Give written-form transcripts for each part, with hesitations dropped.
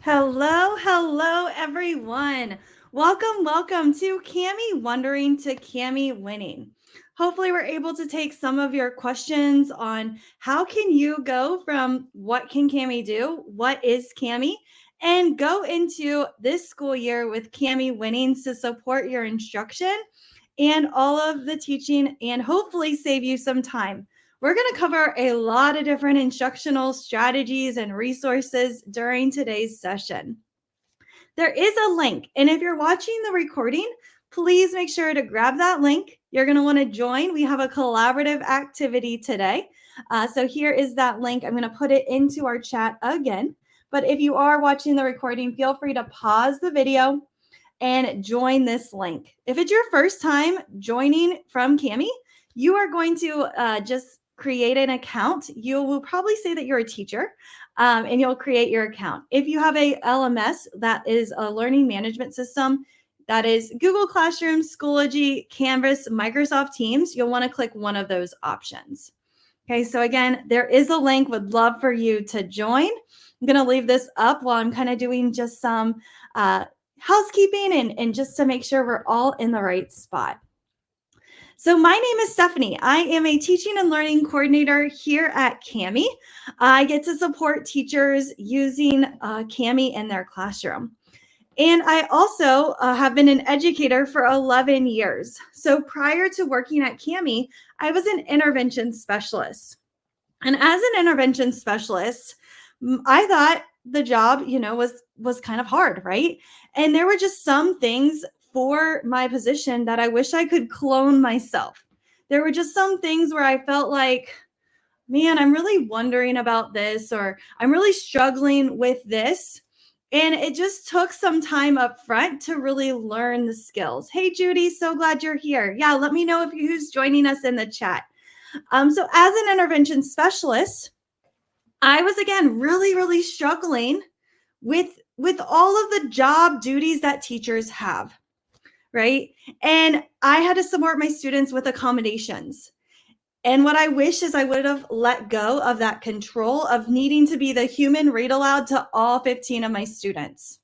Hello, everyone. Welcome to Cami Wondering to Cami Winning. Hopefully, we're able to take some of your questions on how can you go from what can Cami do, what is Cami, and go into this school year with Cami Winnings to support your instruction and all of the teaching and hopefully save you some time. We're going to cover a lot of different instructional strategies and resources during today's session. There is a link, and if you're watching the recording, please make sure to grab that link. You're going to want to join. We have a collaborative activity today. So here is that link. I'm going to put it into our chat again. But if you are watching the recording, feel free to pause the video and join this link. If it's your first time joining from Cami, you are going to just create an account. You will probably say that you're a teacher and you'll create your account. If you have a LMS, that is a learning management system, that is Google Classroom, Schoology, Canvas, Microsoft Teams, you'll want to click one of those options. Okay, so again, there is a link. Would love for you to join. I'm going to leave this up while I'm kind of doing just some housekeeping and just to make sure we're all in the right spot. So my name is Stephanie. I am a teaching and learning coordinator here at Cami. I get to support teachers using Cami in their classroom. And I also have been an educator for 11 years. So prior to working at Cami, I was an intervention specialist. And as an intervention specialist, I thought the job, was kind of hard, right? And there were just some things for my position that I wish I could clone myself. There were just some things where I felt like, man, I'm really wondering about this, or I'm really struggling with this. And it just took some time up front to really learn the skills. Hey, Judy, so glad you're here. Yeah, let me know if who's joining us in the chat. So as an intervention specialist, I was again really struggling with all of the job duties that teachers have, right? And I had to support my students with accommodations. And what I wish is I would have let go of that control of needing to be the human read aloud to all 15 of my students.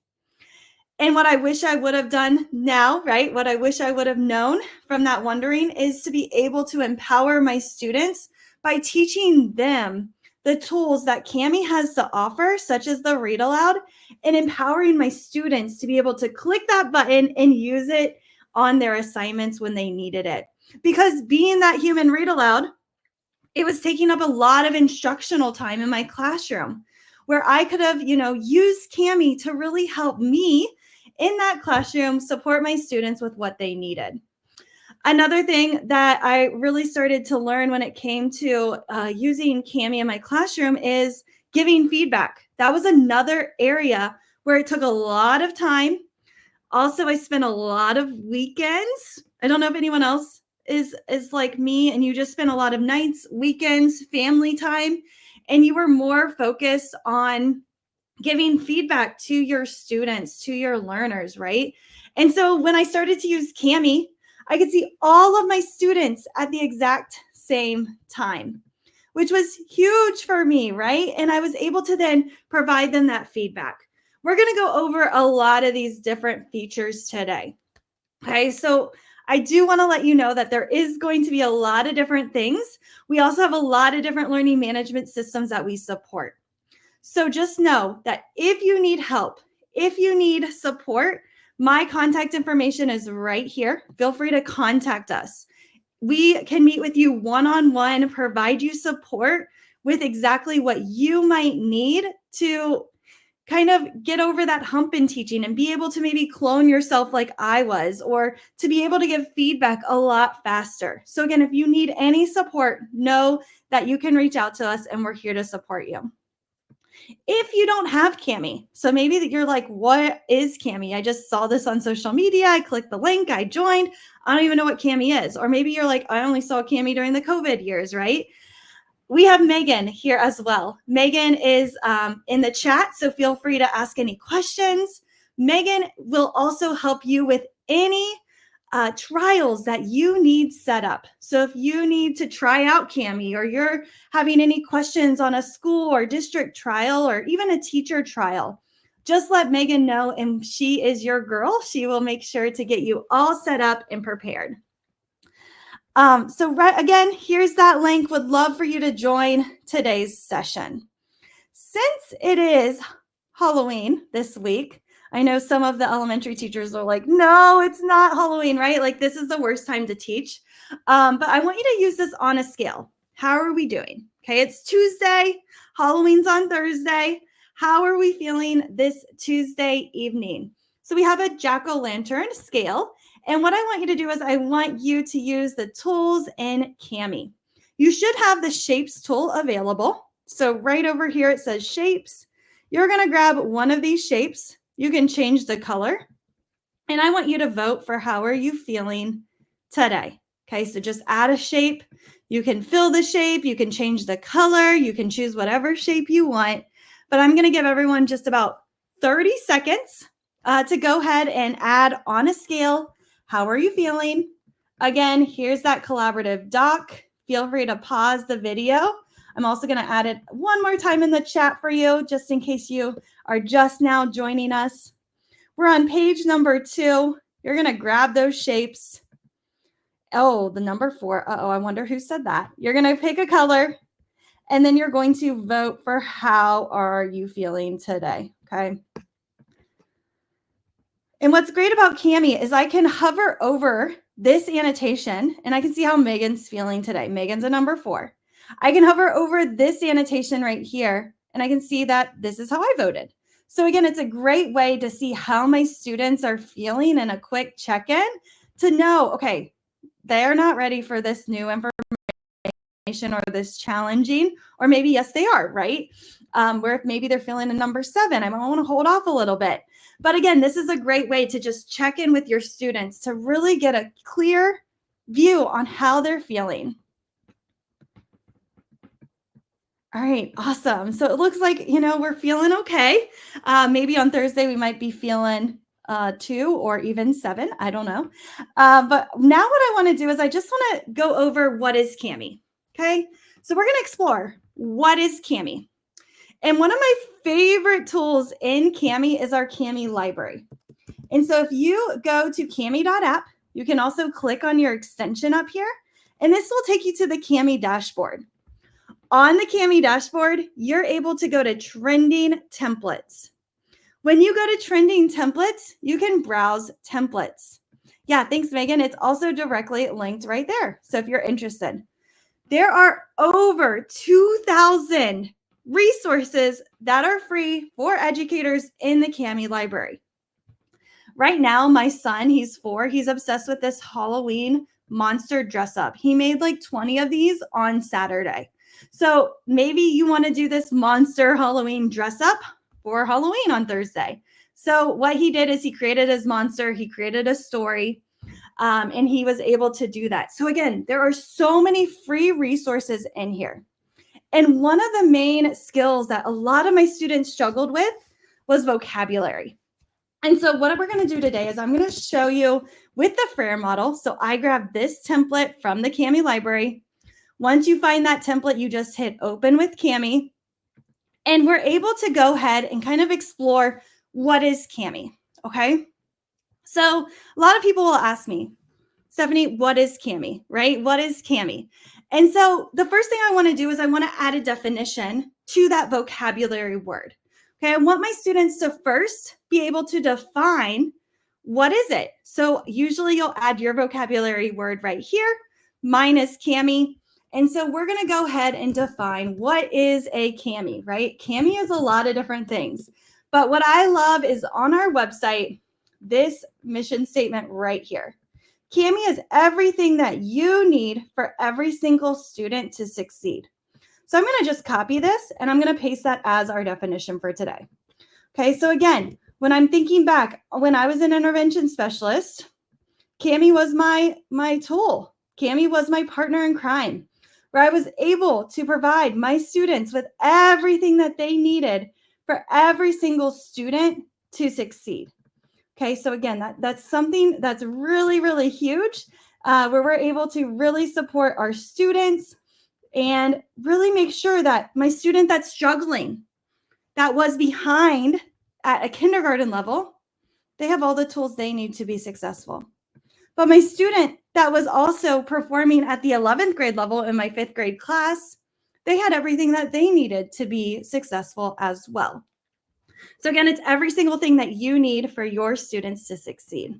And what I wish I would have done now, right? What I wish I would have known from that wondering is to be able to empower my students by teaching them the tools that Cami has to offer, such as the read aloud, and empowering my students to be able to click that button and use it on their assignments when they needed it. Because being that human read aloud, it was taking up a lot of instructional time in my classroom where I could have, used Cami to really help me in that classroom support my students with what they needed. Another thing that I really started to learn when it came to using Cami in my classroom is giving feedback. That was another area where it took a lot of time. Also, I spent a lot of weekends. I don't know if anyone else is like me and you just spent a lot of nights, weekends, family time, and you were more focused on giving feedback to your students, to your learners, right? And so when I started to use Cami, I could see all of my students at the exact same time, which was huge for me, right? And I was able to then provide them that feedback. We're going to go over a lot of these different features today. Okay, so I do want to let you know that there is going to be a lot of different things. We also have a lot of different learning management systems that we support. So just know that if you need help, if you need support, my contact information is right here. Feel free to contact us. We can meet with you one-on-one, provide you support with exactly what you might need to kind of get over that hump in teaching and be able to maybe clone yourself like I was, or to be able to give feedback a lot faster. So again, if you need any support, know that you can reach out to us and we're here to support you. If you don't have Cami, so maybe that you're like, what is Cami? I just saw this on social media. I clicked the link, I joined. I don't even know what Cami is. Or maybe you're like, I only saw Cami during the COVID years, right? We have Megan here as well. Megan is in the chat, so feel free to ask any questions. Megan will also help you with any trials that you need set up. So if you need to try out Cami, or you're having any questions on a school or district trial, or even a teacher trial, just let Megan know, and she is your girl. She will make sure to get you all set up and prepared. So right, again, here's that link. Would love for you to join today's session. Since it is Halloween this week, I know some of the elementary teachers are like, no, it's not Halloween, right? Like this is the worst time to teach. But I want you to use this on a scale. How are we doing? Okay, it's Tuesday. Halloween's on Thursday. How are we feeling this Tuesday evening? So we have a jack-o'-lantern scale. And what I want you to do is I want you to use the tools in Kami. You should have the shapes tool available. So right over here, it says shapes. You're going to grab one of these shapes. You can change the color. And I want you to vote for how are you feeling today. Okay, so just add a shape. You can fill the shape. You can change the color. You can choose whatever shape you want. But I'm going to give everyone just about 30 seconds to go ahead and add on a scale. How are you feeling? Again, here's that collaborative doc. Feel free to pause the video. I'm also going to add it one more time in the chat for you, just in case you are just now joining us. We're on page number 2. You're going to grab those shapes. Oh, the number 4. Uh-oh, I wonder who said that. You're going to pick a color, and then you're going to vote for how are you feeling today, okay? And what's great about Kami is I can hover over this annotation, and I can see how Megan's feeling today. Megan's a number 4. I can hover over this annotation right here, and I can see that this is how I voted. So again, it's a great way to see how my students are feeling in a quick check-in to know, okay, they're not ready for this new information or this challenging, or maybe, yes, they are, right? Where if maybe they're feeling a number 7, I might want to hold off a little bit. But again, this is a great way to just check in with your students to really get a clear view on how they're feeling. All right, awesome. So it looks like, we're feeling okay. Maybe on Thursday, we might be feeling 2 or even 7. I don't know. But now what I want to do is I just want to go over what is Kami. Okay, so we're going to explore what is Kami. And one of my favorite tools in Kami is our Kami library. And so if you go to kami.app, you can also click on your extension up here, and this will take you to the Kami dashboard. On the Kami dashboard, you're able to go to trending templates. When you go to trending templates, you can browse templates. Yeah, thanks, Megan. It's also directly linked right there. So if you're interested, there are over 2,000 resources that are free for educators in the Kami library. Right now, my son, he's 4. He's obsessed with this Halloween monster dress up. He made like 20 of these on Saturday. So maybe you want to do this monster Halloween dress up for Halloween on Thursday. So what he did is he created his monster. He created a story. And he was able to do that. So again, there are so many free resources in here. And one of the main skills that a lot of my students struggled with was vocabulary. And so what we're going to do today is I'm going to show you with the Frayer model. So I grabbed this template from the Kami library. Once you find that template, you just hit open with Kami. And we're able to go ahead and kind of explore what is Kami, okay? So a lot of people will ask me, Stephanie, what is Kami, right? What is Kami? And so the first thing I want to do is I want to add a definition to that vocabulary word. Okay, I want my students to first be able to define what is it. So usually you'll add your vocabulary word right here. Mine is Kami. And so we're going to go ahead and define what is a Kami, right? Kami is a lot of different things. But what I love is on our website, this mission statement right here. Kami is everything that you need for every single student to succeed. So I'm going to just copy this and I'm going to paste that as our definition for today. Okay, so again, when I'm thinking back, when I was an intervention specialist, Kami was my tool. Kami was my partner in crime, where I was able to provide my students with everything that they needed for every single student to succeed. Okay, so again, that's something that's really, really huge, where we're able to really support our students and really make sure that my student that's struggling, that was behind at a kindergarten level, they have all the tools they need to be successful. But my student that was also performing at the 11th grade level in my 5th grade class, they had everything that they needed to be successful as well. So again, it's every single thing that you need for your students to succeed.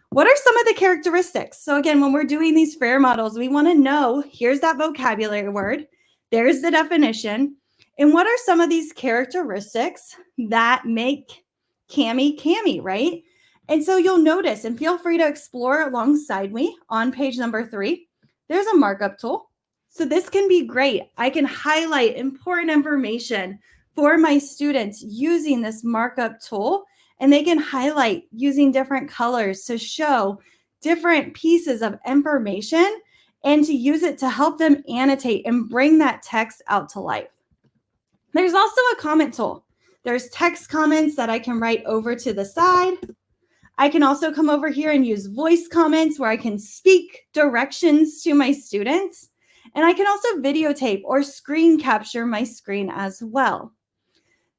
What are some of the characteristics? So again, when we're doing these FAIR models, we want to know, here's that vocabulary word, there's the definition, and what are some of these characteristics that make Cami, right? And so you'll notice, and feel free to explore alongside me on page number 3, there's a markup tool. So this can be great. I can highlight important information for my students using this markup tool, and they can highlight using different colors to show different pieces of information and to use it to help them annotate and bring that text out to life. There's also a comment tool. There's text comments that I can write over to the side. I can also come over here and use voice comments where I can speak directions to my students. And I can also videotape or screen capture my screen as well.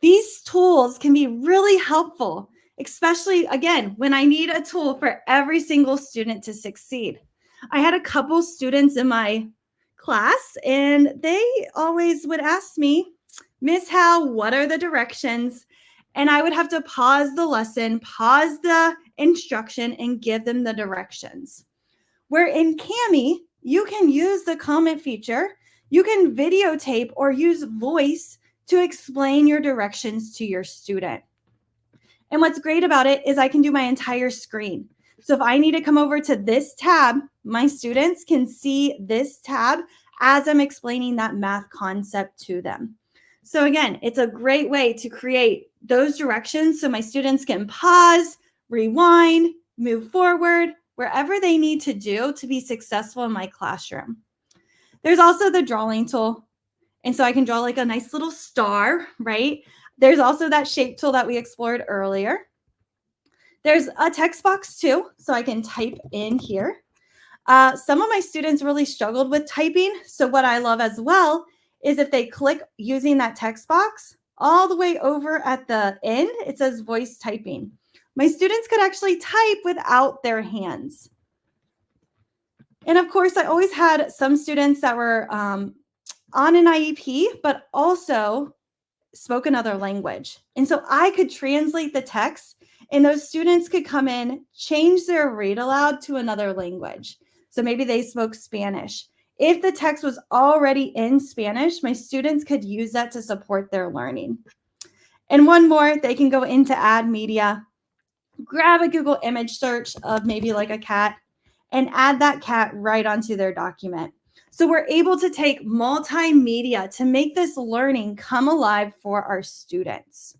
These tools can be really helpful, especially, again, when I need a tool for every single student to succeed. I had a couple students in my class, and they always would ask me, Miss Howe, what are the directions? And I would have to pause the lesson, pause the instruction, and give them the directions. Where in Cami, you can use the comment feature, you can videotape or use voice to explain your directions to your student. And what's great about it is I can do my entire screen. So if I need to come over to this tab, my students can see this tab as I'm explaining that math concept to them. So again, it's a great way to create those directions so my students can pause, rewind, move forward, wherever they need to do to be successful in my classroom. There's also the drawing tool. And so I can draw like a nice little star, right? There's also that shape tool that we explored earlier. There's a text box too, so I can type in here. Some of my students really struggled with typing. So what I love as well is if they click using that text box, all the way over at the end, it says voice typing. My students could actually type without their hands. And of course, I always had some students that were on an IEP, but also spoke another language. And so I could translate the text, and those students could come in, change their read aloud to another language. So maybe they spoke Spanish. If the text was already in Spanish, my students could use that to support their learning. And one more, they can go into add media, grab a Google image search of maybe like a cat, and add that cat right onto their document. So we're able to take multimedia to make this learning come alive for our students.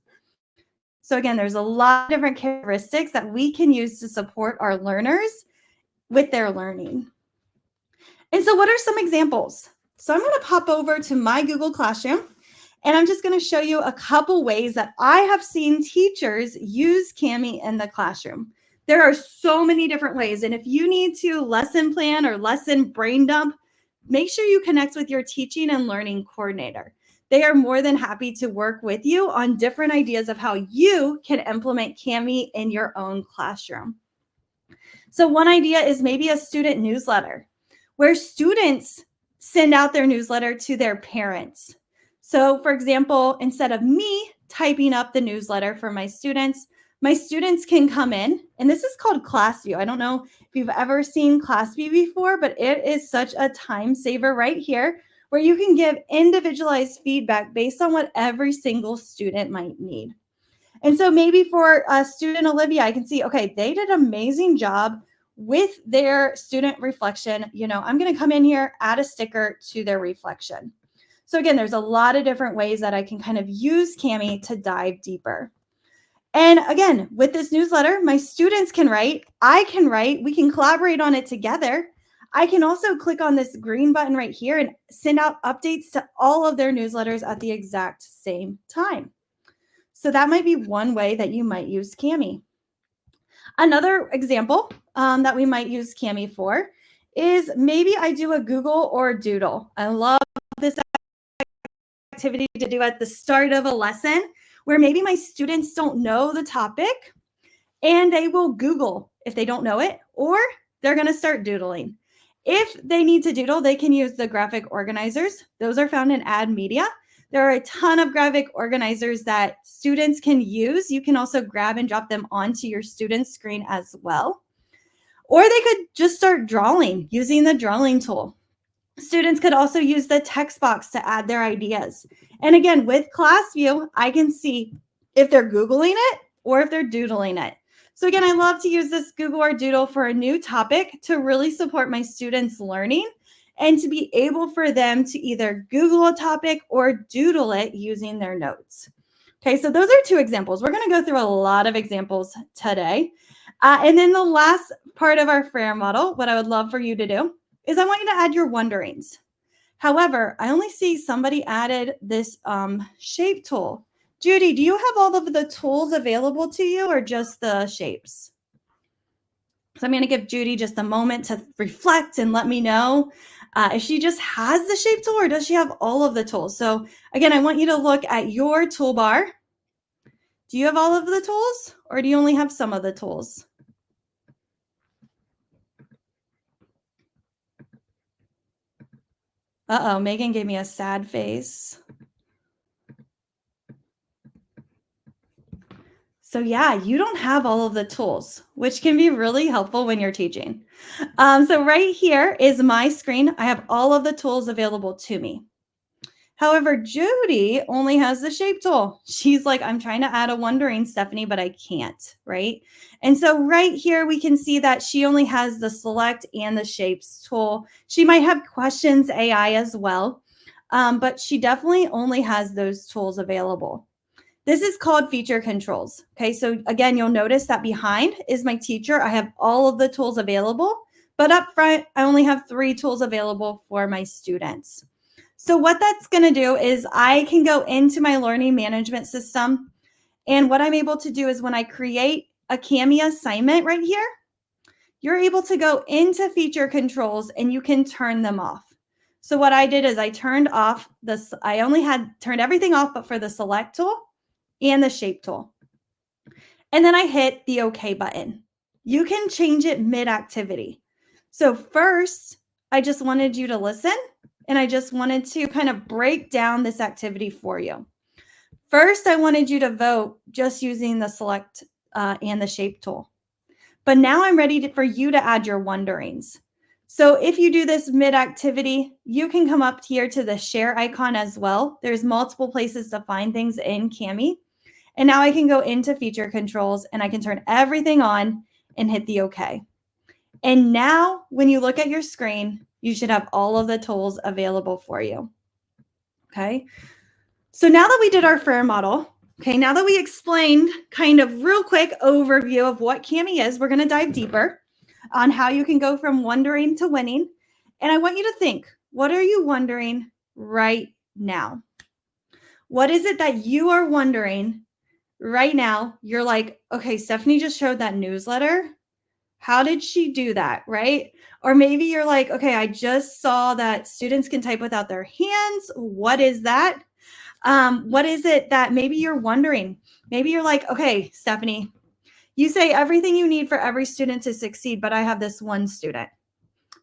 So again, there's a lot of different characteristics that we can use to support our learners with their learning. And so what are some examples? So I'm going to pop over to my Google Classroom, and I'm just going to show you a couple ways that I have seen teachers use Cami in the classroom. There are so many different ways. And if you need to lesson plan or lesson brain dump, make sure you connect with your teaching and learning coordinator. They are more than happy to work with you on different ideas of how you can implement Cami in your own classroom. So one idea is maybe a student newsletter where students send out their newsletter to their parents. So for example, instead of me typing up the newsletter for my students can come in, and this is called ClassView. I don't know if you've ever seen ClassView before, but it is such a time saver right here where you can give individualized feedback based on what every single student might need. And so maybe for student Olivia, I can see, okay, they did an amazing job with their student reflection. You know, I'm going to come in here, add a sticker to their reflection. So again, there's a lot of different ways that I can kind of use Cami to dive deeper. And again, with this newsletter, my students can write, I can write, we can collaborate on it together. I can also click on this green button right here and send out updates to all of their newsletters at the exact same time. So that might be one way that you might use Cami. Another example that we might use Cami for is maybe I do a Google or a Doodle. I love this activity to do at the start of a lesson where maybe my students don't know the topic and they will Google if they don't know it, or they're going to start doodling. If they need to doodle, they can use the graphic organizers. Those are found in Ad Media. There are a ton of graphic organizers that students can use. You can also grab and drop them onto your student's screen as well. Or they could just start drawing using the drawing tool. Students could also use the text box to add their ideas. And again, with ClassView, I can see if they're Googling it or if they're doodling it. So again, I love to use this Google or Doodle for a new topic to really support my students' learning and to be able for them to either Google a topic or doodle it using their notes. Okay, so those are two examples. We're going to go through a lot of examples today. And then the last part of our FAIR model, what I would love for you to do is I want you to add your wonderings. However, I only see somebody added this shape tool. Judy, do you have all of the tools available to you or just the shapes? So I'm going to give Judy just a moment to reflect and let me know if she just has the shape tool or does she have all of the tools. So again, I want you to look at your toolbar. Do you have all of the tools or do you only have some of the tools? Uh-oh, Megan gave me a sad face. So yeah, you don't have all of the tools, which can be really helpful when you're teaching. So right here is my screen. I have all of the tools available to me. However, Judy only has the shape tool. She's like, I'm trying to add a wondering, Stephanie, but I can't, right? And so right here, we can see that she only has the select and the shapes tool. She might have questions AI as well, but she definitely only has those tools available. This is called feature controls. Okay, so again, you'll notice that behind is my teacher. I have all of the tools available, but up front, I only have 3 tools available for my students. So what that's going to do is I can go into my learning management system. And what I'm able to do is when I create a Kami assignment right here, you're able to go into feature controls and you can turn them off. So what I did is I turned off this. I only had turned everything off, but for the select tool and the shape tool. And then I hit the OK button. You can change it mid-activity. So first, I just wanted you to listen, and I just wanted to kind of break down this activity for you. First, I wanted you to vote just using the select and the shape tool. But now I'm ready for you to add your wonderings. So if you do this mid-activity, you can come up here to the share icon as well. There's multiple places to find things in Kami. And now I can go into feature controls and I can turn everything on and hit the OK. And now when you look at your screen, you should have all of the tools available for you. Okay. So now that we did our FAIR model, okay, now that we explained kind of real quick overview of what Kami is, we're going to dive deeper on how you can go from wondering to winning. And I want you to think, what are you wondering right now? What is it that you are wondering right now? You're like, okay, Stephanie just showed that newsletter. How did she do that, right? Or maybe you're like, okay, I just saw that students can type without their hands. What is that? What is it that maybe you're wondering? Maybe you're like, okay, Stephanie, you say everything you need for every student to succeed, but I have this one student.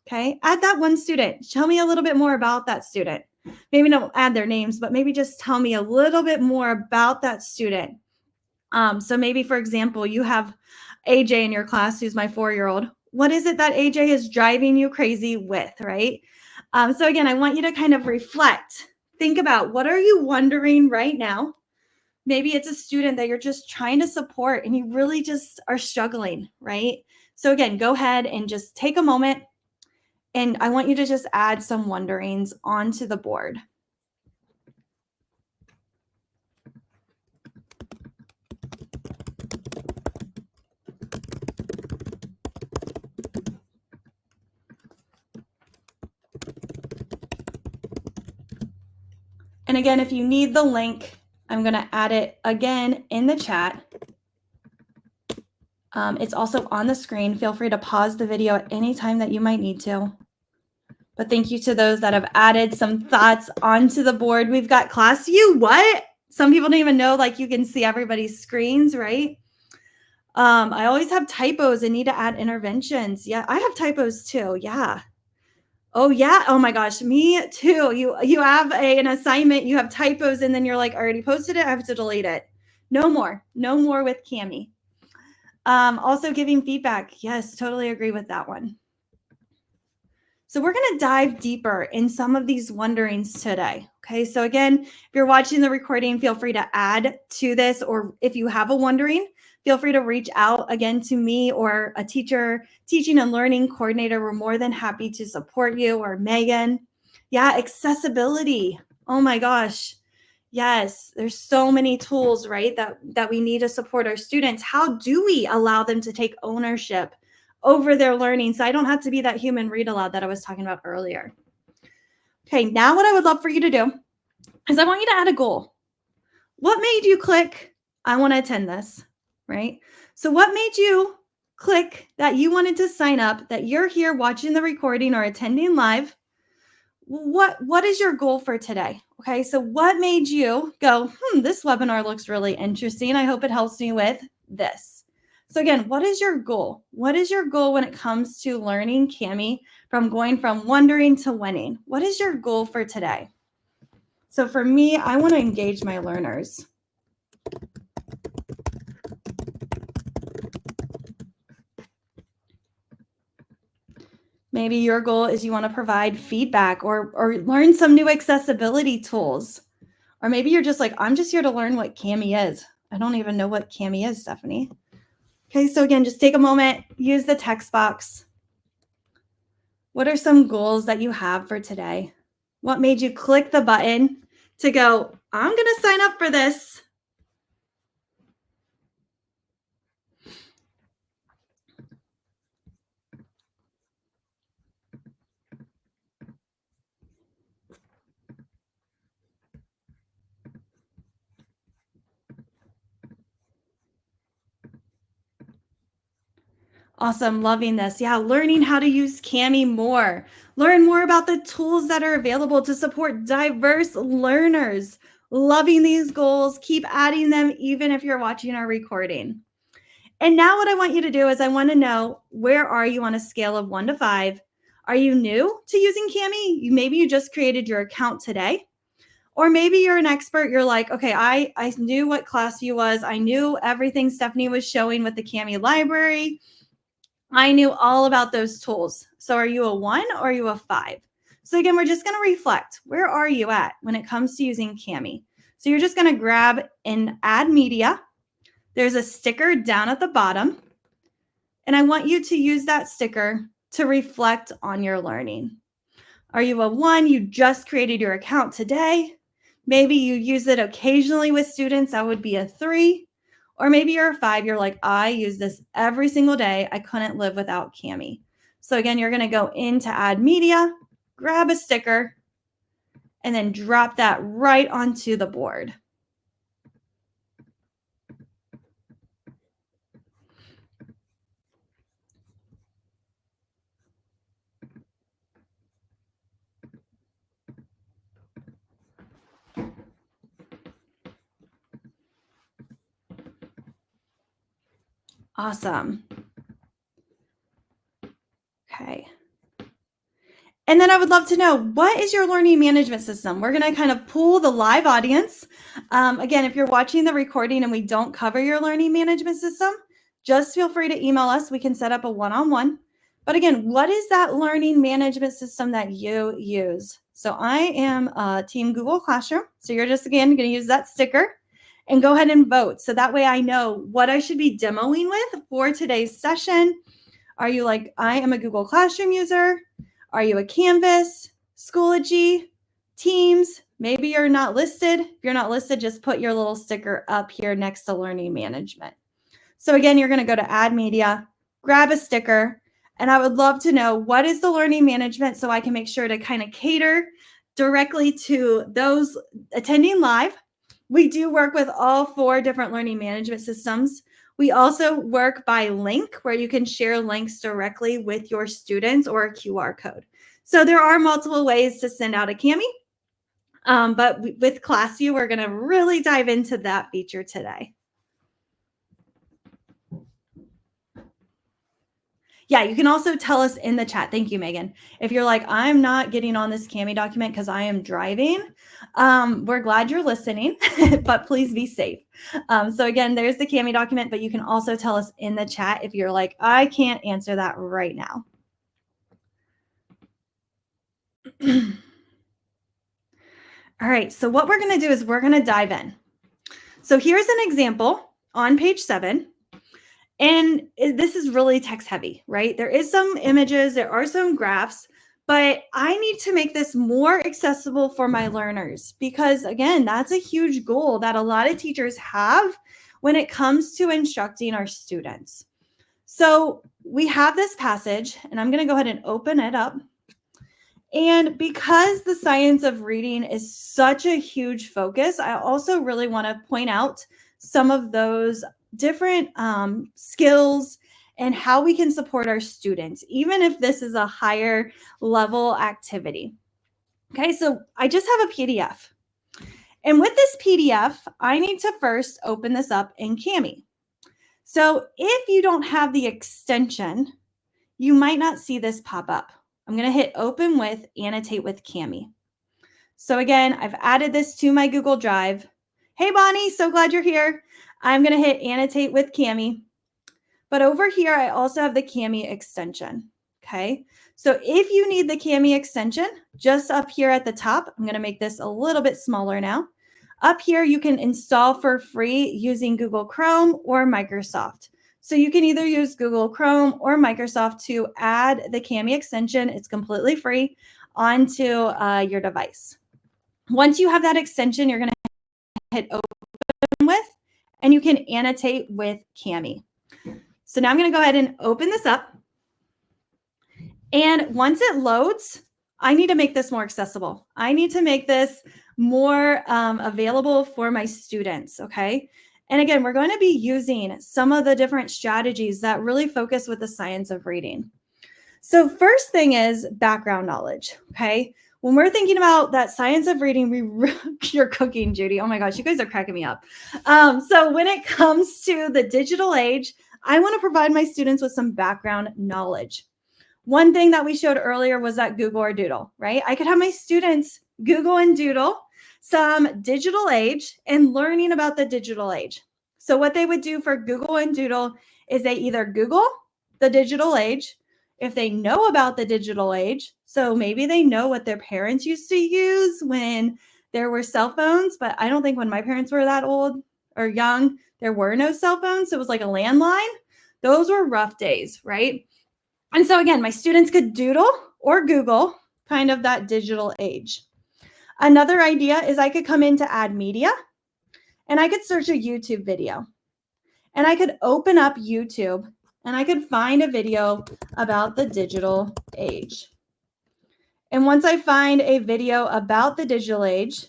Okay, add that one student. Tell me a little bit more about that student. Maybe don't add their names, but maybe just tell me a little bit more about that student. So maybe, for example, you have AJ in your class, who's my 4-year-old. What is it that AJ is driving you crazy with, right? So again, I want you to kind of reflect. Think about, what are you wondering right now? Maybe it's a student that you're just trying to support and you really just are struggling, right? So again, go ahead and just take a moment. And I want you to just add some wonderings onto the board. And again, if you need the link, I'm going to add it again in the chat. It's also on the screen. Feel free to pause the video at any time that you might need to. But thank you to those that have added some thoughts onto the board. We've got ClassView. What? Some people don't even know, like, you can see everybody's screens, right? I always have typos and need to add interventions. Yeah, I have typos too. Yeah. Oh yeah. Oh my gosh, me too. You have an assignment, you have typos, and then you're like, I already posted it, I have to delete it. No more. No more with Cami. Also giving feedback. Yes, totally agree with that one. So we're going to dive deeper in some of these wonderings today. Okay, so again, if you're watching the recording, feel free to add to this, or if you have a wondering, feel free to reach out again to me or a teacher, teaching and learning coordinator. We're more than happy to support you, or Megan. Yeah, accessibility. Oh my gosh. Yes, there's so many tools, right, that we need to support our students. How do we allow them to take ownership over their learning so I don't have to be that human read aloud that I was talking about earlier? Okay, now what I would love for you to do is I want you to add a goal. What made you click, I want to attend this, right? So what made you click that you wanted to sign up, that you're here watching the recording or attending live? What is your goal for today? Okay, so what made you go, this webinar looks really interesting. I hope it helps me with this. So again, what is your goal? What is your goal when it comes to learning Cami, from going from wondering to winning? What is your goal for today? So for me, I want to engage my learners. Maybe your goal is you want to provide feedback or learn some new accessibility tools. Or maybe you're just like, I'm just here to learn what Cami is. I don't even know what Cami is, Stephanie. Okay, so again, just take a moment, use the text box. What are some goals that you have for today? What made you click the button to go, I'm going to sign up for this? Awesome. Loving this. Yeah. Learning how to use Cami more. Learn more about the tools that are available to support diverse learners. Loving these goals. Keep adding them, even if you're watching our recording. And now what I want you to do is I want to know, where are you on a scale of 1 to 5? Are you new to using Cami? Maybe you just created your account today. Or maybe you're an expert. You're like, okay, I knew what ClassView was. I knew everything Stephanie was showing with the Cami library. I knew all about those tools. So are you a 1 or are you a 5? So again, we're just going to reflect. Where are you at when it comes to using Cami? So you're just going to grab and add media. There's a sticker down at the bottom. And I want you to use that sticker to reflect on your learning. Are you a 1? You just created your account today. Maybe you use it occasionally with students. That would be a 3. Or maybe you're a 5. You're like, I use this every single day. I couldn't live without Cami. So again, you're going to go into add media, grab a sticker, and then drop that right onto the board. Awesome. Okay. And then I would love to know, what is your learning management system? We're going to kind of pull the live audience. Again, if you're watching the recording and we don't cover your learning management system, just feel free to email us. We can set up a one-on-one. But again, what is that learning management system that you use? So I am Team Google Classroom. So you're just, again, going to use that sticker and go ahead and vote. So that way I know what I should be demoing with for today's session. Are you like, I am a Google Classroom user? Are you a Canvas, Schoology, Teams? Maybe you're not listed. If you're not listed, just put your little sticker up here next to learning management. So again, you're going to go to add media, grab a sticker, and I would love to know, what is the learning management, so I can make sure to kind of cater directly to those attending live. We do work with all 4 different learning management systems. We also work by link, where you can share links directly with your students, or a QR code. So there are multiple ways to send out a Cami. But with ClassView, we're going to really dive into that feature today. Yeah, you can also tell us in the chat. Thank you, Megan. If you're like, I'm not getting on this Kami document because I am driving, we're glad you're listening, but please be safe. So again, there's the Kami document, but you can also tell us in the chat if you're like, I can't answer that right now. All right, so what we're going to do is we're going to dive in. So here's an example on page 7. And this is really text heavy, right? There is some images, there are some graphs, but I need to make this more accessible for my learners because, again, that's a huge goal that a lot of teachers have when it comes to instructing our students. So we have this passage, and I'm going to go ahead and open it up. And because the science of reading is such a huge focus, I also really want to point out some of those different skills and how we can support our students, even if this is a higher level activity. Okay, so I just have a PDF. And with this PDF, I need to first open this up in Kami. So if you don't have the extension, you might not see this pop up. I'm going to hit open with annotate with Kami. So again, I've added this to my Google Drive. Hey, Bonnie, so glad you're here. I'm going to hit annotate with Kami. But over here, I also have the Kami extension. Okay. So if you need the Kami extension, just up here at the top, I'm going to make this a little bit smaller now. Up here, you can install for free using Google Chrome or Microsoft. So you can either use Google Chrome or Microsoft to add the Kami extension. It's completely free onto your device. Once you have that extension, you're going to hit open with, and you can annotate with Kami. So now I'm going to go ahead and open this up. And once it loads, I need to make this more accessible. I need to make this more available for my students, okay? And again, we're going to be using some of the different strategies that really focus with the science of reading. So first thing is background knowledge, okay? When we're thinking about that science of reading, you're cooking, Judy. Oh my gosh, you guys are cracking me up. So when it comes to the digital age, I want to provide my students with some background knowledge. One thing that we showed earlier was that Google or Doodle, right? I could have my students Google and Doodle some digital age and learning about the digital age. So what they would do for Google and Doodle is they either Google the digital age, if they know about the digital age, so maybe they know what their parents used to use when there were cell phones, but I don't think when my parents were that old or young, there were no cell phones. So it was like a landline. Those were rough days, right? And so again, my students could doodle or Google kind of that digital age. Another idea is I could come into add media and I could search a YouTube video. And I could open up YouTube and I could find a video about the digital age. And once I find a video about the digital age,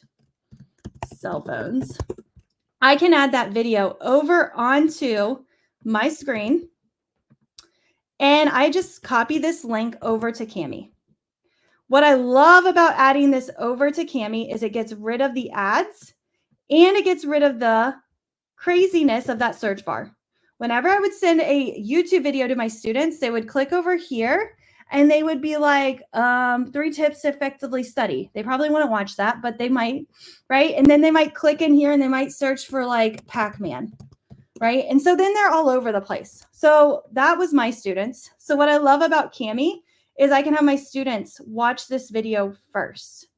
cell phones, I can add that video over onto my screen. And I just copy this link over to Kami. What I love about adding this over to Kami is it gets rid of the ads and it gets rid of the craziness of that search bar. Whenever I would send a YouTube video to my students, they would click over here and they would be like, 3 tips to effectively study. They probably wouldn't watch that, but they might, right? And then they might click in here and they might search for like Pac-Man, right? And so then they're all over the place. So that was my students. So what I love about Kami is I can have my students watch this video first.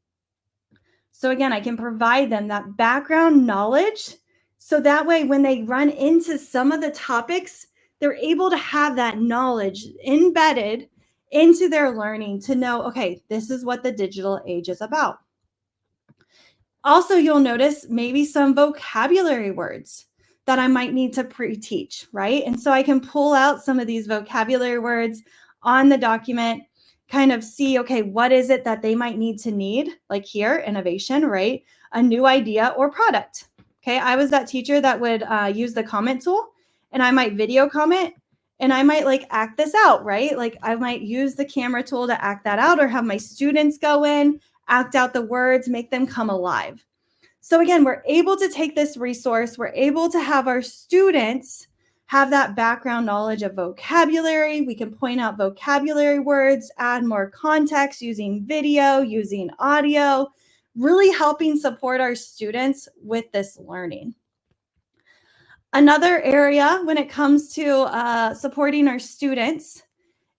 So again, I can provide them that background knowledge. So that way, when they run into some of the topics, they're able to have that knowledge embedded into their learning to know, okay, this is what the digital age is about. Also, you'll notice maybe some vocabulary words that I might need to pre-teach, right? And so I can pull out some of these vocabulary words on the document, kind of see, okay, what is it that they might need, like here, innovation, right? A new idea or product. Okay, I was that teacher that would use the comment tool and I might video comment and I might like act this out, right? Like I might use the camera tool to act that out or have my students go in, act out the words, make them come alive. So again, we're able to take this resource, we're able to have our students have that background knowledge of vocabulary. We can point out vocabulary words, add more context using video, using audio, really helping support our students with this learning. Another area when it comes to supporting our students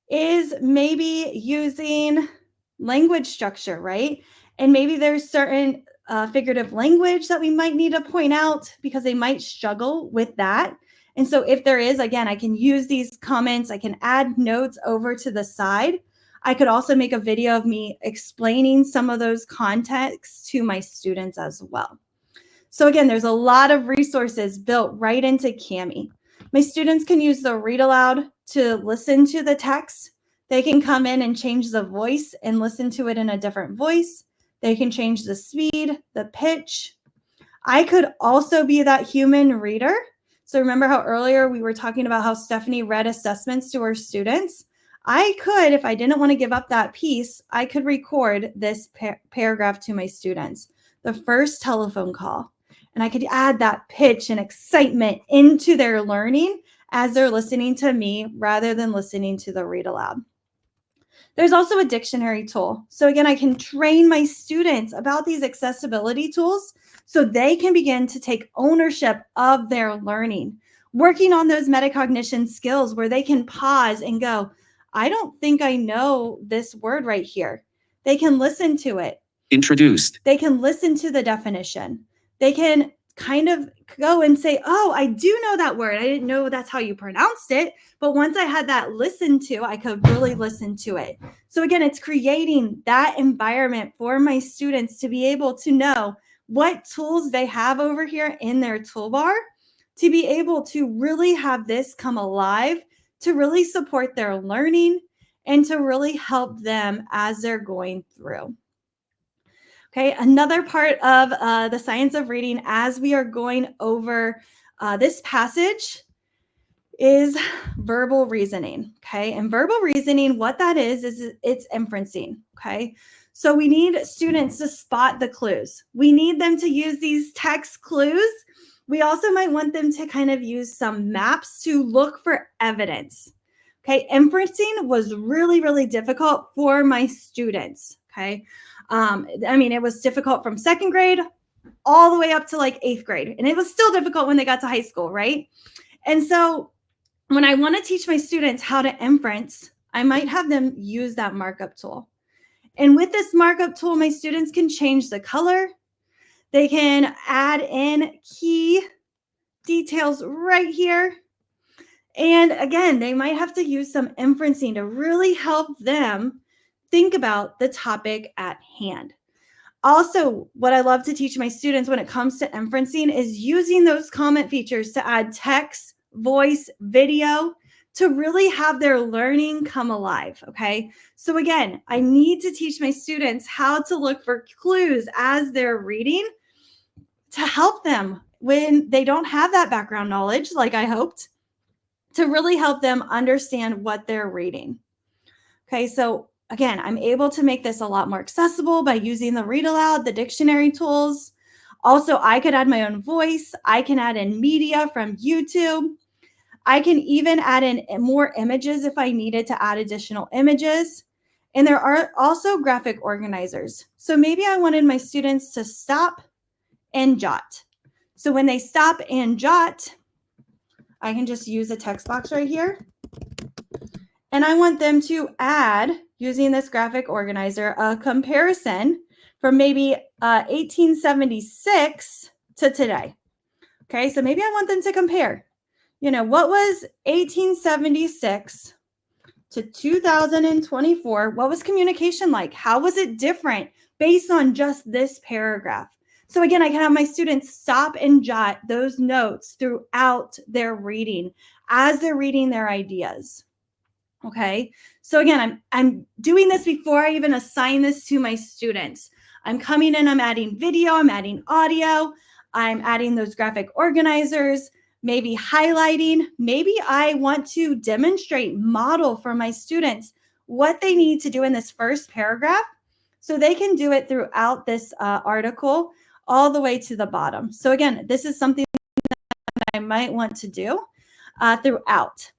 is maybe using language structure, right? And maybe there's certain figurative language that we might need to point out because they might struggle with that. And so if there is, again, I can use these comments, I can add notes over to the side. I could also make a video of me explaining some of those contexts to my students as well. So again, there's a lot of resources built right into Kami. My students can use the read aloud to listen to the text. They can come in and change the voice and listen to it in a different voice. They can change the speed, the pitch. I could also be that human reader. So remember how earlier we were talking about how Stephanie read assessments to her students? I could, if I didn't want to give up that piece, I could record this paragraph to my students, the first telephone call. And I could add that pitch and excitement into their learning as they're listening to me rather than listening to the read aloud. There's also a dictionary tool. So again, I can train my students about these accessibility tools so they can begin to take ownership of their learning, working on those metacognition skills where they can pause and go, I don't think I know this word right here. They can listen to it. Introduced. They can listen to the definition. They can kind of go and say, oh, I do know that word. I didn't know that's how you pronounced it. But once I had that listened to, I could really listen to it. So again, it's creating that environment for my students to be able to know what tools they have over here in their toolbar to be able to really have this come alive, to really support their learning and to really help them as they're going through. Okay, another part of the science of reading as we are going over this passage is verbal reasoning. Okay, and verbal reasoning, what that is it's inferencing. Okay, so we need students to spot the clues. We need them to use these text clues. We also might want them to kind of use some maps to look for evidence. Okay, inferencing was really, really difficult for my students. Okay. I mean, it was difficult from second grade all the way up to like 8th grade. And it was still difficult when they got to high school, right? And so when I want to teach my students how to inference, I might have them use that markup tool. And with this markup tool, my students can change the color. They can add in key details right here. And again, they might have to use some inferencing to really help them think about the topic at hand. Also, what I love to teach my students when it comes to inferencing is using those comment features to add text, voice, video to really have their learning come alive, okay? So again, I need to teach my students how to look for clues as they're reading to help them when they don't have that background knowledge, like I hoped, to really help them understand what they're reading. Okay, so again, I'm able to make this a lot more accessible by using the read aloud, the dictionary tools. Also, I could add my own voice. I can add in media from YouTube. I can even add in more images if I needed to add additional images. And there are also graphic organizers. So maybe I wanted my students to stop and jot. So when they stop and jot, I can just use a text box right here. And I want them to add, using this graphic organizer, a comparison from maybe 1876 to today. Okay, so maybe I want them to compare. You know, what was 1876 to 2024? What was communication like? How was it different based on just this paragraph? So again, I can have my students stop and jot those notes throughout their reading as they're reading their ideas. Okay, so again, I'm doing this before I even assign this to my students. I'm coming in, I'm adding video, I'm adding audio, I'm adding those graphic organizers, maybe highlighting. Maybe I want to demonstrate, model for my students what they need to do in this first paragraph So they can do it throughout this article all the way to the bottom. So again, this is something that I might want to do throughout.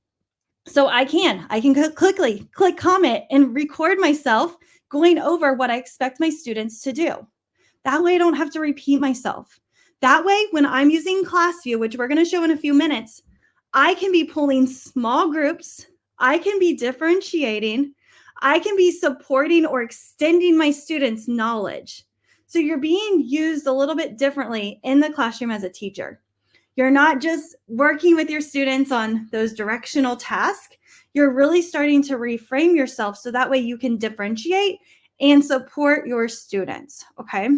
So I can quickly click comment and record myself going over what I expect my students to do. That way I don't have to repeat myself. That way, when I'm using ClassView, which we're going to show in a few minutes, I can be pulling small groups. I can be differentiating. I can be supporting or extending my students' knowledge. So you're being used a little bit differently in the classroom as a teacher. You're not just working with your students on those directional tasks. You're really starting to reframe yourself so that way you can differentiate and support your students, okay?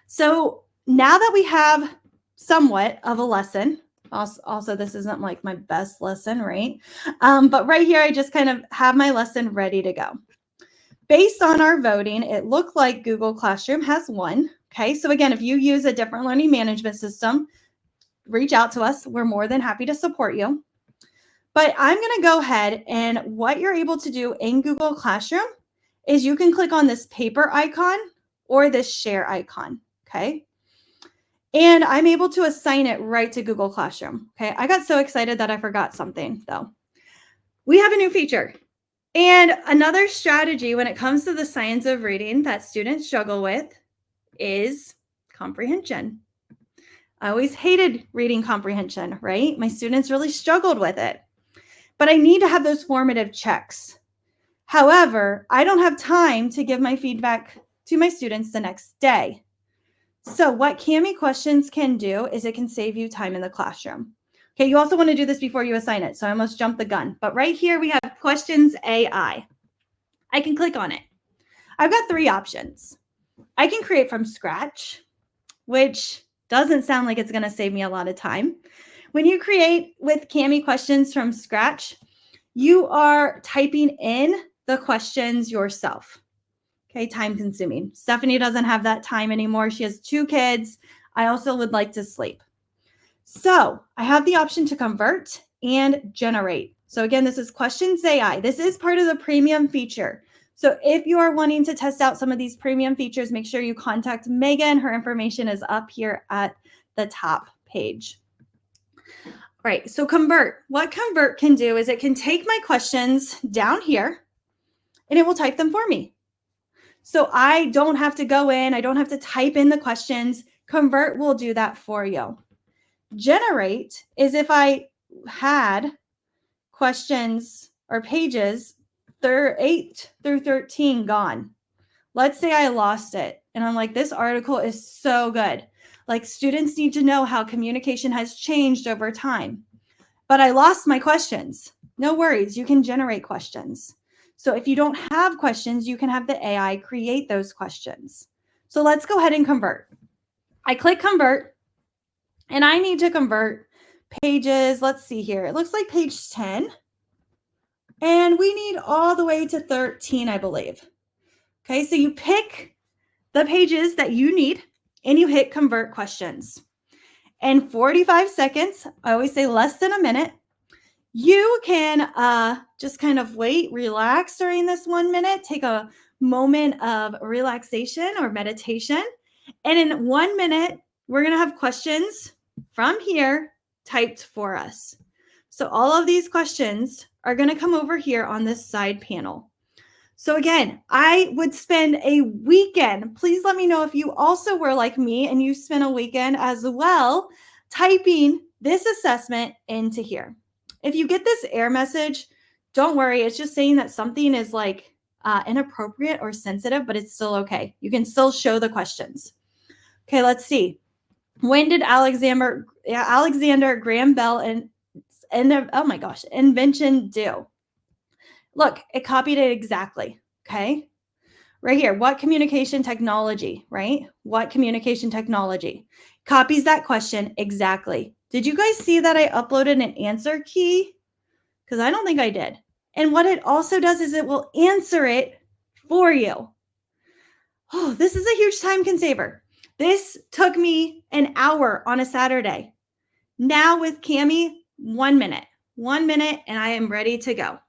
So now that we have somewhat of a lesson, also this isn't like my best lesson, right? But right here, I just kind of have my lesson ready to go. Based on our voting, it looked like Google Classroom has won. Okay, so again, if you use a different learning management system, reach out to us. We're more than happy to support you. But I'm going to go ahead, and what you're able to do in Google Classroom is you can click on this paper icon or this share icon. Okay. And I'm able to assign it right to Google Classroom. Okay. I got so excited that I forgot something though. We have a new feature. And another strategy when it comes to the science of reading that students struggle with is comprehension. I always hated reading comprehension, right? My students really struggled with it. But I need to have those formative checks. However, I don't have time to give my feedback to my students the next day. So what Kami Questions can do is it can save you time in the classroom. Okay, you also want to do this before you assign it, so I almost jumped the gun. But right here we have Questions AI. I can click on it. I've got 3 options. I can create from scratch, which doesn't sound like it's going to save me a lot of time. When you create with Kami Questions from scratch, you are typing in the questions yourself. Okay, time consuming. Stephanie doesn't have that time anymore. She has 2 kids. I also would like to sleep. So I have the option to convert and generate. So again, this is Questions AI. This is part of the premium feature. So if you are wanting to test out some of these premium features, make sure you contact Megan. Her information is up here at the top page. All right, so convert. What convert can do is it can take my questions down here and it will type them for me. So I don't have to go in, I don't have to type in the questions. Convert will do that for you. Generate is if I had questions or pages 8 through 13 gone. Let's say I lost it and I'm like, this article is so good. Like students need to know how communication has changed over time. But I lost my questions. No worries, you can generate questions. So if you don't have questions, you can have the AI create those questions. So let's go ahead and convert. I click convert and I need to convert pages. Let's see here. It looks like page 10 and we need all the way to 13, I believe. Okay, so you pick the pages that you need and you hit convert questions. In 45 seconds, I always say less than a minute, you can just kind of wait, relax during this 1 minute, take a moment of relaxation or meditation. And in 1 minute, we're going to have questions from here typed for us. So all of these questions are going to come over here on this side panel. So again, I would spend a weekend. Please let me know if you also were like me and you spent a weekend as well typing this assessment into here. If you get this error message, don't worry. It's just saying that something is like inappropriate or sensitive, but it's still okay. You can still show the questions. Okay, let's see. When did Alexander Graham Bell and oh my gosh, invention do? Look, it copied it exactly. Okay. Right here, what communication technology, right? What communication technology? Copies that question exactly. Did you guys see that I uploaded an answer key? Because I don't think I did. And what it also does is it will answer it for you. Oh, this is a huge time consaver. This took me an hour on a Saturday. Now with Kami, 1 minute. 1 minute and I am ready to go.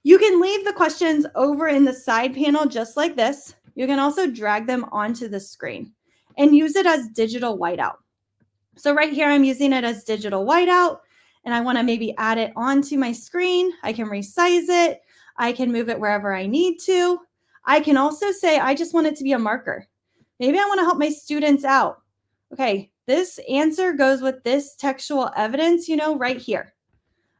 You can leave the questions over in the side panel just like this. You can also drag them onto the screen and use it as digital whiteout. So right here, I'm using it as digital whiteout, and I want to maybe add it onto my screen. I can resize it. I can move it wherever I need to. I can also say, I just want it to be a marker. Maybe I want to help my students out. Okay, this answer goes with this textual evidence, right here.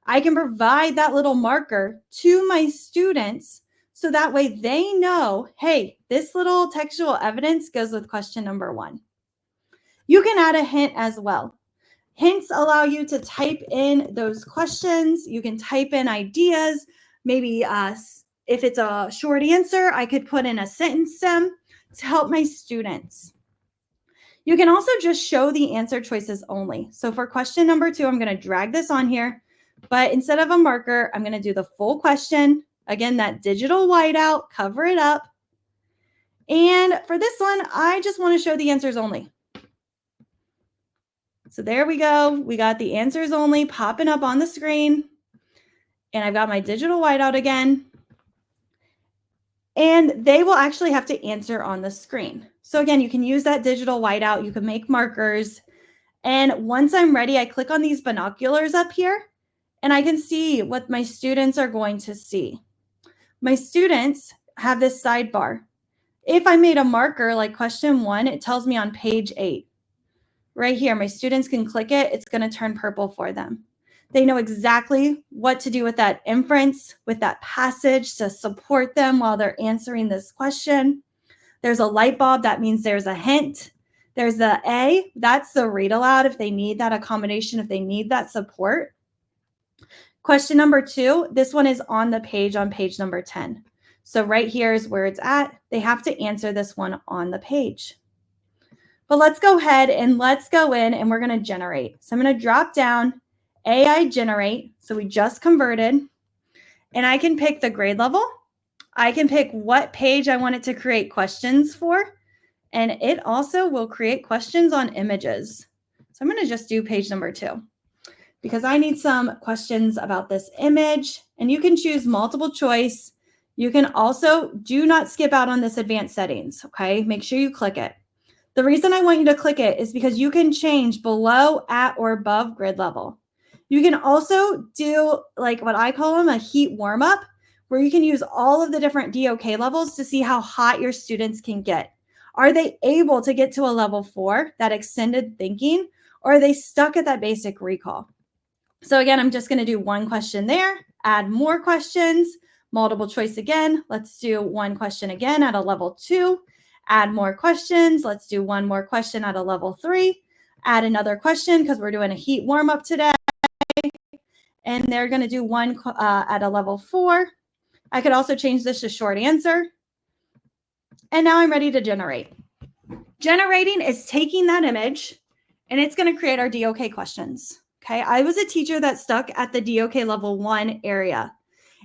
I can provide that little marker to my students so that way they know, hey, this little textual evidence goes with question number 1. You can add a hint as well. Hints allow you to type in those questions. You can type in ideas. Maybe if it's a short answer, I could put in a sentence stem to help my students. You can also just show the answer choices only. So for question number 2, I'm going to drag this on here, but instead of a marker, I'm going to do the full question. Again, that digital whiteout, cover it up. And for this one, I just want to show the answers only. So there we go. We got the answers only popping up on the screen. And I've got my digital whiteout again. And they will actually have to answer on the screen. So again, you can use that digital whiteout. You can make markers. And once I'm ready, I click on these binoculars up here, and I can see what my students are going to see. My students have this sidebar. If I made a marker like question 1, it tells me on page 8. Right here, my students can click it. It's going to turn purple for them. They know exactly what to do with that inference, with that passage to support them while they're answering this question. There's a light bulb. That means there's a hint. There's the A. That's the read aloud if they need that accommodation, if they need that support. Question number 2, this one is on the page on page number 10. So right here is where it's at. They have to answer this one on the page. But let's go ahead and let's go in and we're going to generate. So I'm going to drop down AI generate. So we just converted, and I can pick the grade level. I can pick what page I want it to create questions for. And it also will create questions on images. So I'm going to just do page number 2 because I need some questions about this image, and you can choose multiple choice. You can also do not skip out on this advanced settings. Okay. Make sure you click it. The reason I want you to click it is because you can change below, at, or above grid level. You can also do like what I call them a heat warm up, where you can use all of the different DOK levels to see how hot your students can get. Are they able to get to a level 4, that extended thinking, or are they stuck at that basic recall? So again, I'm just going to do one question there, add more questions, multiple choice again. Let's do one question again at a level 2, add more questions. Let's do one more question at a level 3, add another question because we're doing a heat warm up today. And they're going to do one at a level 4. I could also change this to short answer. And now I'm ready to generate. Generating is taking that image and it's going to create our DOK questions. Okay. I was a teacher that stuck at the DOK level 1 area.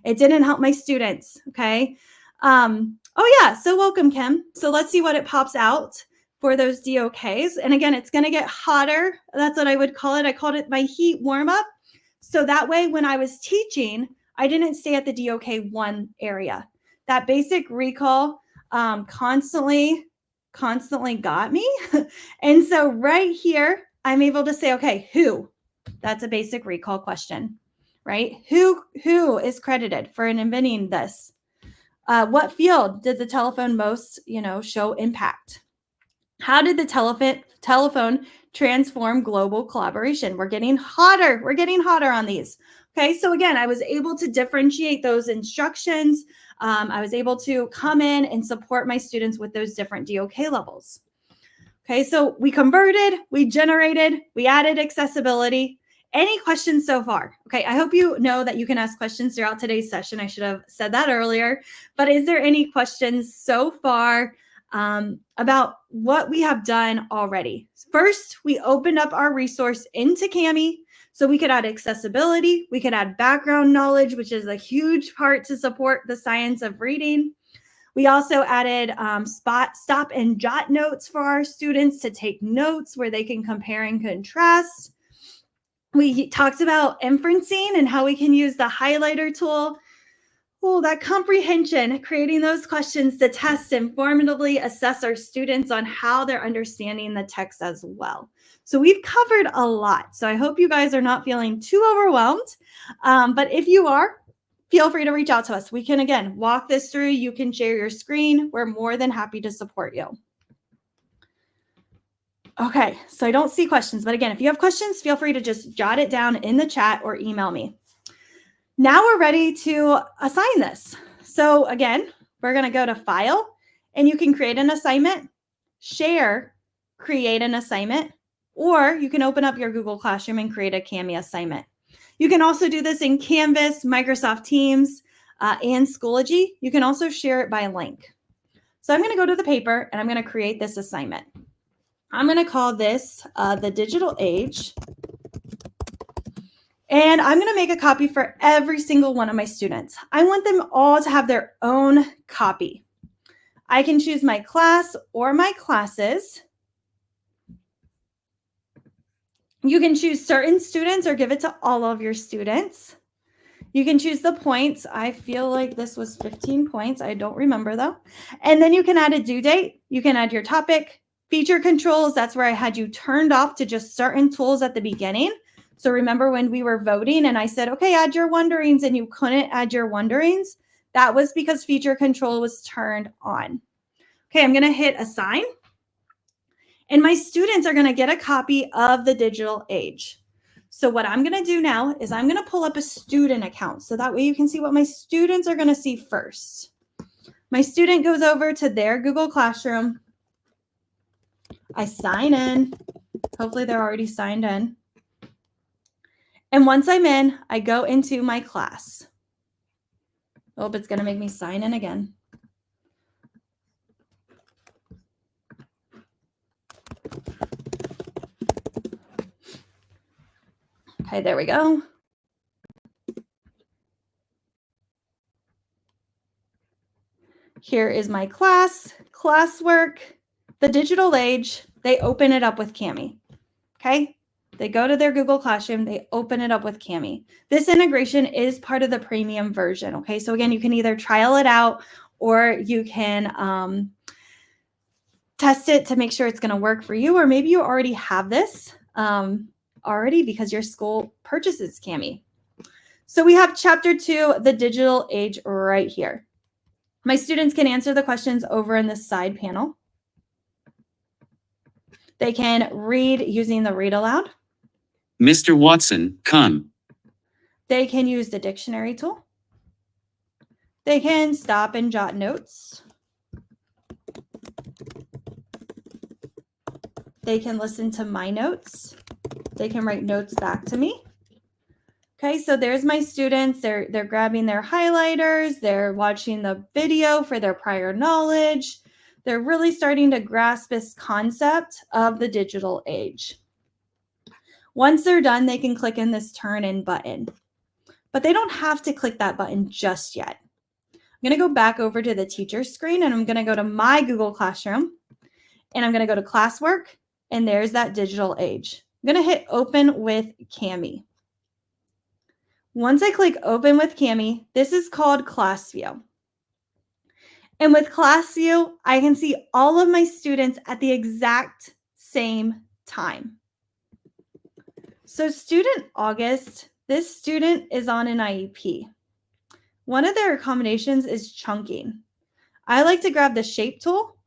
It didn't help my students. Okay. Oh yeah. So welcome, Kim. So let's see what it pops out for those DOKs. And again, it's going to get hotter. That's what I would call it. I called it my heat warm up. So that way, when I was teaching, I didn't stay at the DOK 1 area. That basic recall constantly got me. And so right here, I'm able to say, okay, who? That's a basic recall question, right? Who is credited for inventing this? What field did the telephone most, show impact? How did the telephone transform global collaboration? We're getting hotter. We're getting hotter on these. Okay, so again, I was able to differentiate those instructions. I was able to come in and support my students with those different DOK levels. Okay, so we converted, we generated, we added accessibility. Any questions so far? Okay, I hope you know that you can ask questions throughout today's session. I should have said that earlier, but is there any questions so far about what we have done already? First, we opened up our resource into Kami so we could add accessibility. We could add background knowledge, which is a huge part to support the science of reading. We also added stop and jot notes for our students to take notes where they can compare and contrast. We talked about inferencing and how we can use the highlighter tool. Oh, that comprehension, creating those questions to test and formatively assess our students on how they're understanding the text as well. So we've covered a lot. So I hope you guys are not feeling too overwhelmed. But if you are, feel free to reach out to us. We can, again, walk this through. You can share your screen. We're more than happy to support you. Okay, so I don't see questions. But again, if you have questions, feel free to just jot it down in the chat or email me. Now we're ready to assign this. So again, we're going to go to File, and you can create an assignment, Share, create an assignment, or you can open up your Google Classroom and create a Kami assignment. You can also do this in Canvas, Microsoft Teams, and Schoology. You can also share it by link. So I'm going to go to the paper, and I'm going to create this assignment. I'm going to call this the Digital Age. And I'm going to make a copy for every single one of my students. I want them all to have their own copy. I can choose my class or my classes. You can choose certain students or give it to all of your students. You can choose the points. I feel like this was 15 points. I don't remember though. And then you can add a due date. You can add your topic, feature controls. That's where I had you turned off to just certain tools at the beginning. So remember when we were voting and I said, okay, add your wonderings, and you couldn't add your wonderings? That was because feature control was turned on. Okay, I'm going to hit assign. And my students are going to get a copy of the Digital Age. So what I'm going to do now is I'm going to pull up a student account. So that way you can see what my students are going to see first. My student goes over to their Google Classroom. I sign in. Hopefully they're already signed in. And once I'm in, I go into my class. Oh, it's going to make me sign in again. Okay, there we go. Here is my class, classwork, the Digital Age. They open it up with Kami. Okay. They go to their Google Classroom, they open it up with Kami. This integration is part of the premium version. Okay. So again, you can either trial it out or you can test it to make sure it's going to work for you. Or maybe you already have this already because your school purchases Kami. So we have chapter 2, the Digital Age, right here. My students can answer the questions over in the side panel. They can read using the read aloud. Mr. Watson, come. They can use the dictionary tool. They can stop and jot notes. They can listen to my notes. They can write notes back to me. Okay, so there's my students. They're grabbing their highlighters. They're watching the video for their prior knowledge. They're really starting to grasp this concept of the Digital Age. Once they're done, they can click in this turn in button, but they don't have to click that button just yet. I'm going to go back over to the teacher screen, and I'm going to go to my Google Classroom, and I'm going to go to classwork, and there's that Digital Age. I'm going to hit open with Kami. Once I click open with Kami, this is called Class View. And with Class View, I can see all of my students at the exact same time. So student August, this student is on an IEP. One of their accommodations is chunking. I like to grab the shape tool,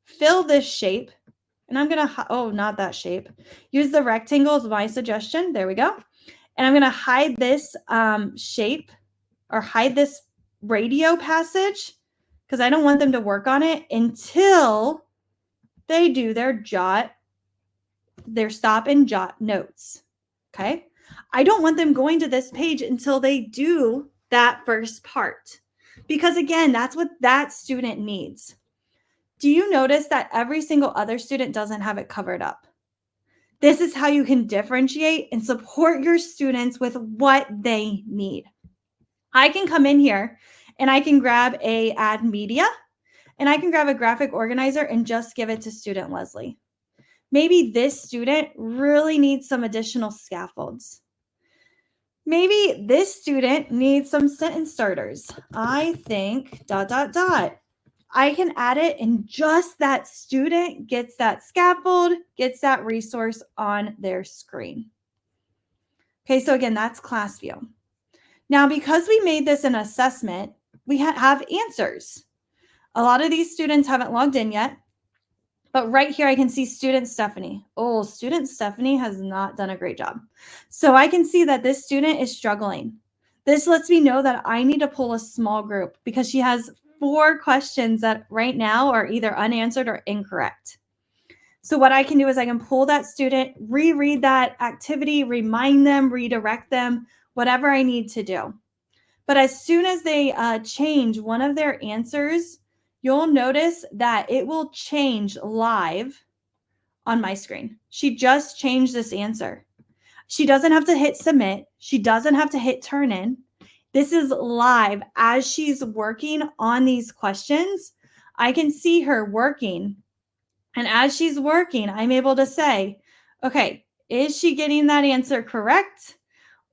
fill this shape, and I'm going to, oh, not that shape. Use the rectangle as my suggestion. There we go. And I'm going to hide this shape or hide this radio passage because I don't want them to work on it until they do their stop and jot notes. Okay. I don't want them going to this page until they do that first part, because again, that's what that student needs. Do you notice that every single other student doesn't have it covered up? This is how you can differentiate and support your students with what they need. I can come in here and I can grab a add media, and I can grab a graphic organizer and just give it to student Leslie. Maybe this student really needs some additional scaffolds. Maybe this student needs some sentence starters. I think ... I can add it, and just that student gets that scaffold, gets that resource on their screen. Okay, so again, that's class view. Now, because we made this an assessment, we have answers. A lot of these students haven't logged in yet, but right here I can see student Stephanie. Oh, student Stephanie has not done a great job. So I can see that this student is struggling. This lets me know that I need to pull a small group because she has 4 questions that right now are either unanswered or incorrect. So what I can do is I can pull that student, reread that activity, remind them, redirect them, whatever I need to do. But as soon as they change one of their answers, you'll notice that it will change live on my screen. She just changed this answer. She doesn't have to hit submit. She doesn't have to hit turn in. This is live as she's working on these questions. I can see her working. And as she's working, I'm able to say, okay, is she getting that answer correct?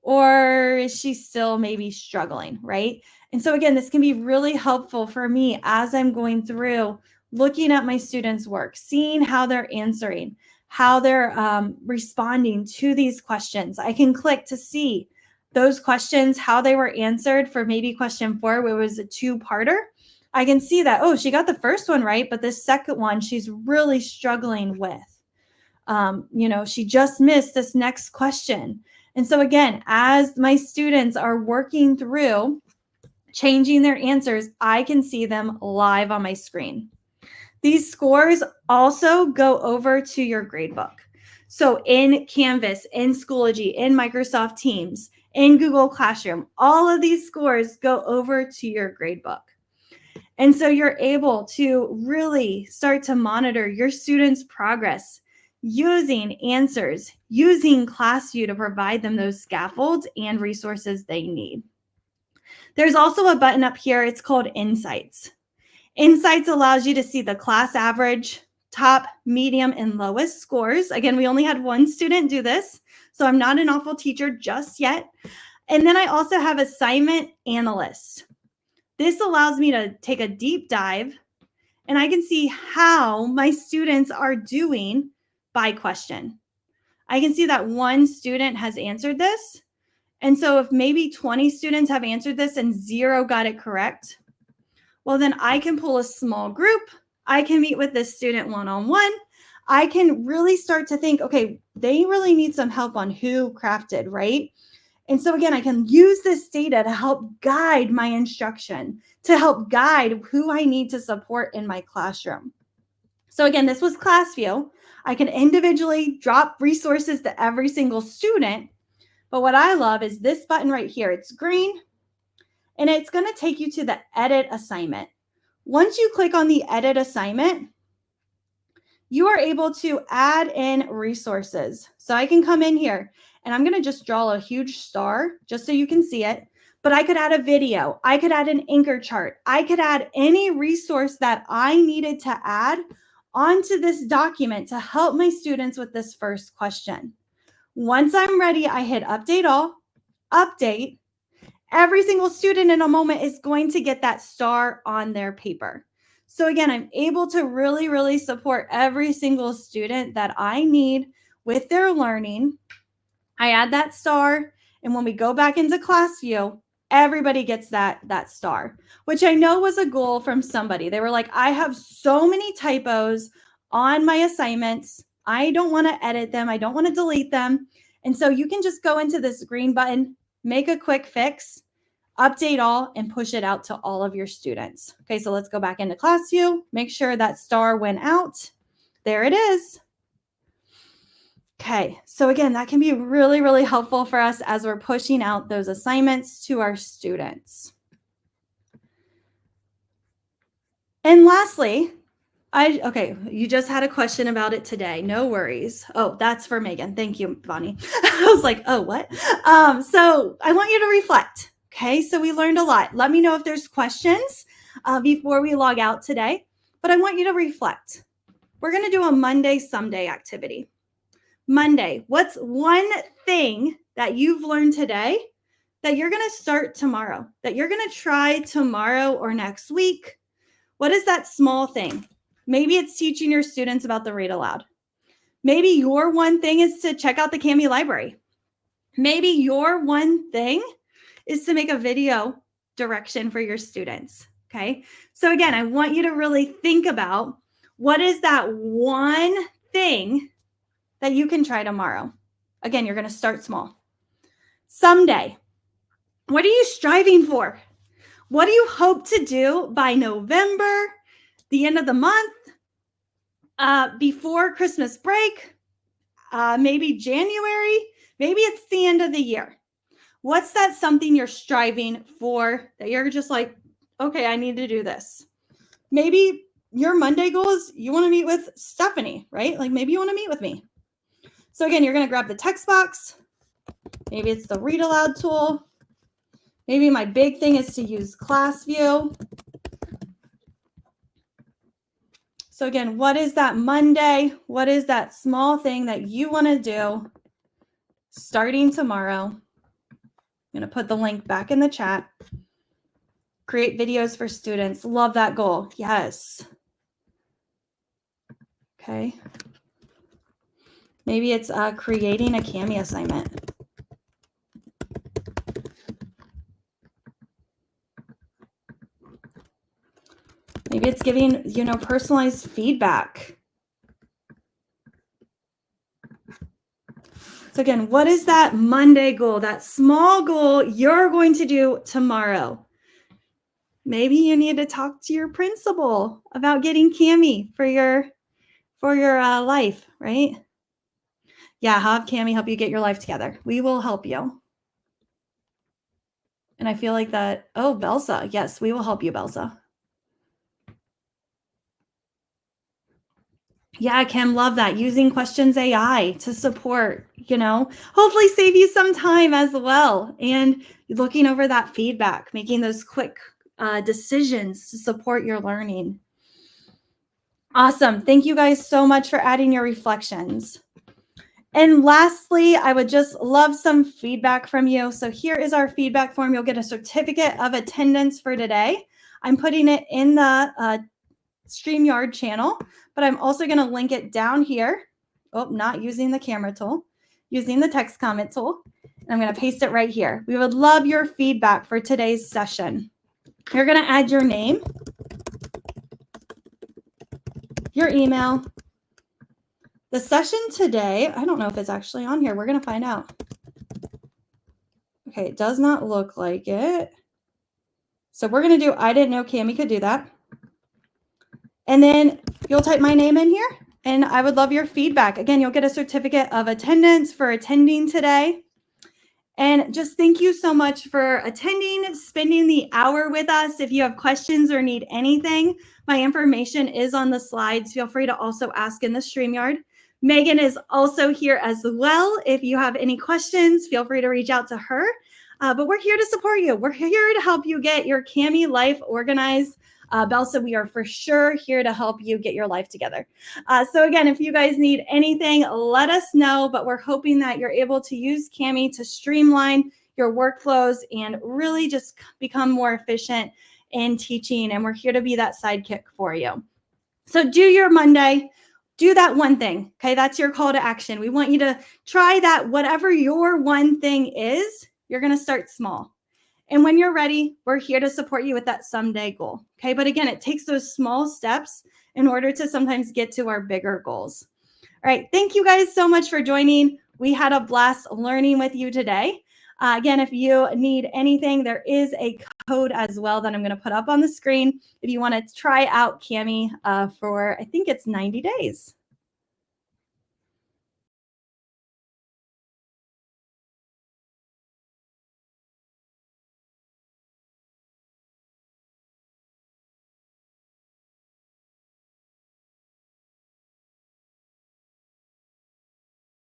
Or is she still maybe struggling, right? And so again, this can be really helpful for me as I'm going through looking at my students' work, seeing how they're answering, how they're responding to these questions. I can click to see those questions, how they were answered for maybe question 4, where it was a 2-parter. I can see that, oh, she got the first one right, but this second one, she's really struggling with. She just missed this next question. And so again, as my students are working through changing their answers, I can see them live on my screen. These scores also go over to your gradebook. So in Canvas, in Schoology, in Microsoft Teams, in Google Classroom, all of these scores go over to your gradebook. And so you're able to really start to monitor your students' progress using answers, using ClassView to provide them those scaffolds and resources they need. There's also a button up here. It's called Insights. Insights allows you to see the class average, top, medium, and lowest scores. Again, we only had 1 student do this, so I'm not an awful teacher just yet. And then I also have Assignment Analyst. This allows me to take a deep dive, and I can see how my students are doing by question. I can see that 1 student has answered this. And so if maybe 20 students have answered this and 0 got it correct, well, then I can pull a small group. I can meet with this student one-on-one. I can really start to think, okay, they really need some help on who crafted, right? And so again, I can use this data to help guide my instruction, to help guide who I need to support in my classroom. So again, this was ClassView. I can individually drop resources to every single student. But what I love is this button right here. It's green, and it's going to take you to the Edit Assignment. Once you click on the Edit Assignment, you are able to add in resources. So I can come in here, and I'm going to just draw a huge star just so you can see it. But I could add a video. I could add an anchor chart. I could add any resource that I needed to add onto this document to help my students with this first question. Once I'm ready, I hit Update All, Update. Every single student in a moment is going to get that star on their paper. So again, I'm able to really, really support every single student that I need with their learning. I add that star, and when we go back into ClassView, everybody gets that star, which I know was a goal from somebody. They were like, I have so many typos on my assignments. I don't want to edit them. I don't want to delete them. And so you can just go into this green button, make a quick fix, update all, and push it out to all of your students. Okay, so let's go back into ClassView. Make sure that star went out. There it is. Okay, so again, that can be really, really helpful for us as we're pushing out those assignments to our students. And lastly, okay, you just had a question about it today. No worries. Oh, that's for Megan. Thank you, Bonnie. I was like, oh, what? So I want you to reflect. Okay, so we learned a lot. Let me know if there's questions before we log out today, but I want you to reflect. We're going to do a Monday someday activity. Monday, what's one thing that you've learned today that you're going to start tomorrow, that you're going to try tomorrow or next week? What is that small thing? Maybe it's teaching your students about the read aloud. Maybe your one thing is to check out the Kami library. Maybe your one thing is to make a video direction for your students. Okay. So again, I want you to really think about what is that one thing that you can try tomorrow. Again, you're going to start small. Someday, what are you striving for? What do you hope to do by November, the end of the month, before Christmas break, maybe January, maybe it's the end of the year? What's that something you're striving for that you're just like, okay, I need to do this? Maybe your Monday goal is you want to meet with Stephanie, right? Like maybe you want to meet with me. So again, you're going to grab the text box. Maybe it's the read aloud tool. Maybe my big thing is to use ClassView. So again, what is that Monday? What is that small thing that you want to do starting tomorrow? I'm going to put the link back in the chat. Create videos for students. Love that goal. Yes. Okay. Maybe it's creating a Kami assignment. Maybe it's giving, personalized feedback. So again, what is that Monday goal, that small goal you're going to do tomorrow? Maybe you need to talk to your principal about getting Kami for your life, right? Yeah, have Kami help you get your life together. We will help you. And I feel like that, Belsa. Yes, we will help you, Belsa. Yeah, Kim, love that. Using Questions AI to support, hopefully save you some time as well. And looking over that feedback, making those quick decisions to support your learning. Awesome. Thank you guys so much for adding your reflections. And lastly, I would just love some feedback from you. So here is our feedback form. You'll get a certificate of attendance for today. I'm putting it in the StreamYard channel, but I'm also going to link it down here. Oh, not using the camera tool, using the text comment tool. And I'm going to paste it right here. We would love your feedback for today's session. You're going to add your name, your email. The session today, I don't know if it's actually on here. We're going to find out. Okay, it does not look like it. So we're going to do, I didn't know Kami could do that. And then you'll type my name in here, and I would love your feedback. Again, you'll get a certificate of attendance for attending today. And just thank you so much for attending, spending the hour with us. If you have questions or need anything, my information is on the slides. Feel free to also ask in the StreamYard. Megan is also here as well. If you have any questions, feel free to reach out to her. But we're here to support you. We're here to help you get your Kami life organized. Belsa, we are for sure here to help you get your life together. So again, if you guys need anything, let us know, but we're hoping that you're able to use Kami to streamline your workflows and really just become more efficient in teaching. And we're here to be that sidekick for you. So do your Monday, do that one thing. Okay, that's your call to action. We want you to try that, whatever your one thing is, you're going to start small. And when you're ready, we're here to support you with that someday goal. Okay. But again, it takes those small steps in order to sometimes get to our bigger goals. All right. Thank you guys so much for joining. We had a blast learning with you today. Again, if you need anything, there is a code as well that I'm going to put up on the screen if you want to try out Kami for, I think it's 90 days.